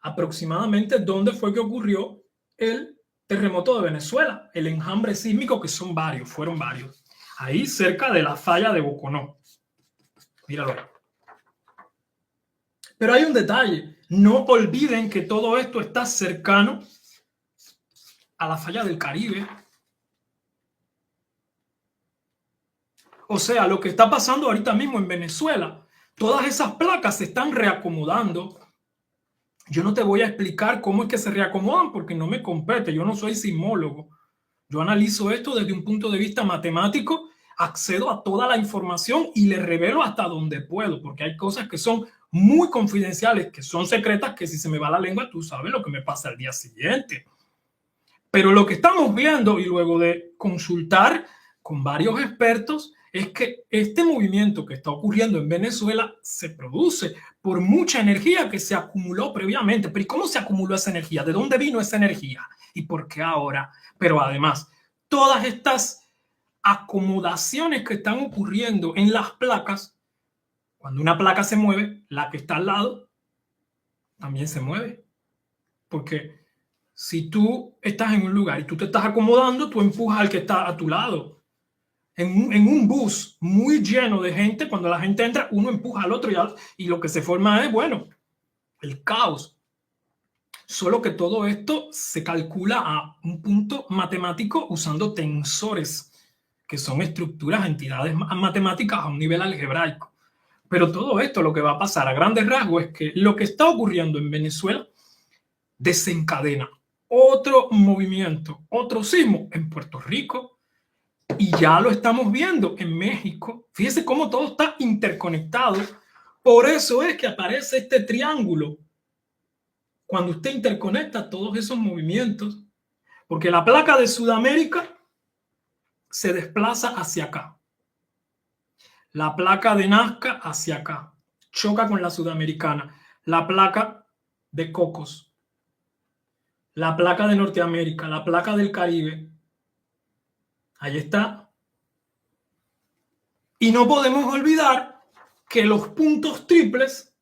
aproximadamente dónde fue que ocurrió el terremoto de Venezuela, el enjambre sísmico, que son varios, fueron varios. Ahí cerca de la falla de Boconó. Míralo ahí. Pero hay un detalle. No olviden que todo esto está cercano a la falla del Caribe. O sea, lo que está pasando ahorita mismo en Venezuela, todas esas placas se están reacomodando. Yo no te voy a explicar cómo es que se reacomodan porque no me compete. Yo no soy sismólogo. Yo analizo esto desde un punto de vista matemático, accedo a toda la información y le revelo hasta donde puedo, porque hay cosas que son muy confidenciales, que son secretas, que si se me va la lengua, tú sabes lo que me pasa al día siguiente. Pero lo que estamos viendo y luego de consultar con varios expertos es que este movimiento que está ocurriendo en Venezuela se produce por mucha energía que se acumuló previamente. Pero ¿y cómo se acumuló esa energía? ¿De dónde vino esa energía? ¿Y por qué ahora? Pero además, todas estas acomodaciones que están ocurriendo en las placas, cuando una placa se mueve, la que está al lado también se mueve. Porque si tú estás en un lugar y tú te estás acomodando, tú empujas al que está a tu lado. En un bus muy lleno de gente, cuando la gente entra, uno empuja al otro y lo que se forma es, bueno, el caos. Solo que todo esto se calcula a un punto matemático usando tensores, que son estructuras, entidades matemáticas a un nivel algebraico. Pero todo esto lo que va a pasar a grandes rasgos es que lo que está ocurriendo en Venezuela desencadena otro movimiento, otro sismo en Puerto Rico, y ya lo estamos viendo en México. Fíjense cómo todo está interconectado. Por eso es que aparece este triángulo cuando usted interconecta todos esos movimientos, porque la placa de Sudamérica se desplaza hacia acá, la placa de Nazca hacia acá, choca con la sudamericana, la placa de Cocos, la placa de Norteamérica, la placa del Caribe, ahí está. Y no podemos olvidar que los puntos triples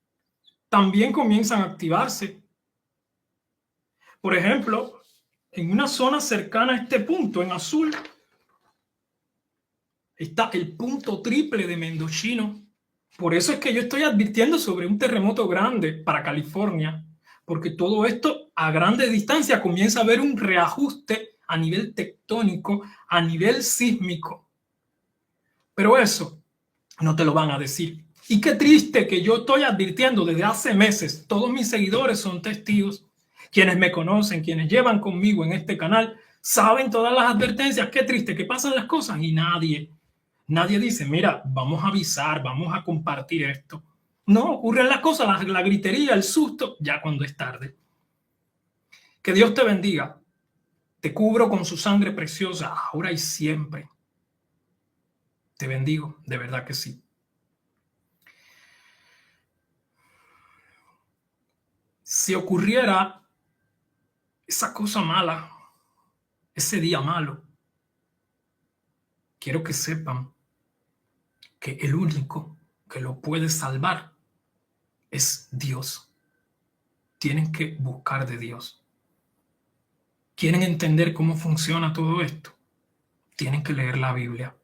también comienzan a activarse. Por ejemplo, en una zona cercana a este punto, en azul, está el punto triple de Mendocino. Por eso es que yo estoy advirtiendo sobre un terremoto grande para California, porque todo esto a grande distancia comienza a haber un reajuste a nivel tectónico, a nivel sísmico. Pero eso no te lo van a decir. Y qué triste que yo estoy advirtiendo desde hace meses. Todos mis seguidores son testigos. Quienes me conocen, quienes llevan conmigo en este canal, saben todas las advertencias. Qué triste que pasan las cosas y nadie dice, mira, vamos a avisar, vamos a compartir esto. No, ocurren las cosas, la gritería, el susto, ya cuando es tarde. Que Dios te bendiga. Te cubro con su sangre preciosa, ahora y siempre. Te bendigo, de verdad que sí. Si ocurriera esa cosa mala, ese día malo, quiero que sepan que el único que lo puede salvar es Dios. Tienen que buscar de Dios. ¿Quieren entender cómo funciona todo esto? Tienen que leer la Biblia.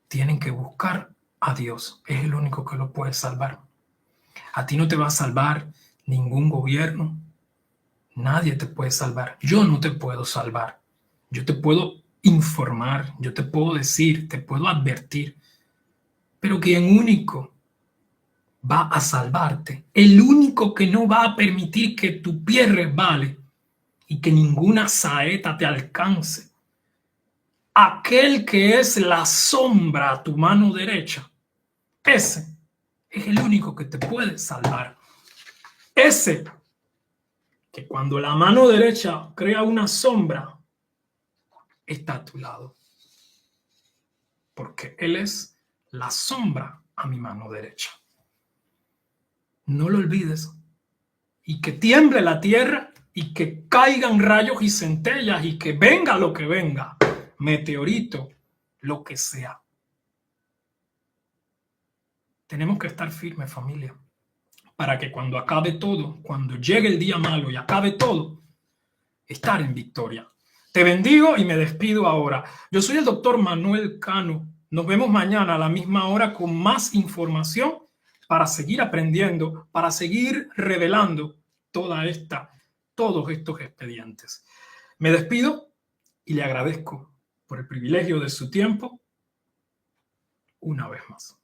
Tienen que buscar a Dios. Es el único que lo puede salvar. A ti no te va a salvar ningún gobierno. Nadie te puede salvar. Yo no te puedo salvar. Yo te puedo informar, yo te puedo decir, te puedo advertir. Pero quien único va a salvarte, el único que no va a permitir que tu pie resbale y que ninguna saeta te alcance, aquel que es la sombra a tu mano derecha, ese es el único que te puede salvar. Ese que cuando la mano derecha crea una sombra, está a tu lado. Porque Él es la sombra a mi mano derecha. No lo olvides. Y que tiemble la tierra y que caigan rayos y centellas y que venga lo que venga, meteorito, lo que sea. Tenemos que estar firmes, familia, para que cuando acabe todo, cuando llegue el día malo y acabe todo, estar en victoria. Te bendigo y me despido ahora. Yo soy el doctor Manuel Cano. Nos vemos mañana a la misma hora con más información para seguir aprendiendo, para seguir revelando todos estos expedientes. Me despido y le agradezco por el privilegio de su tiempo una vez más.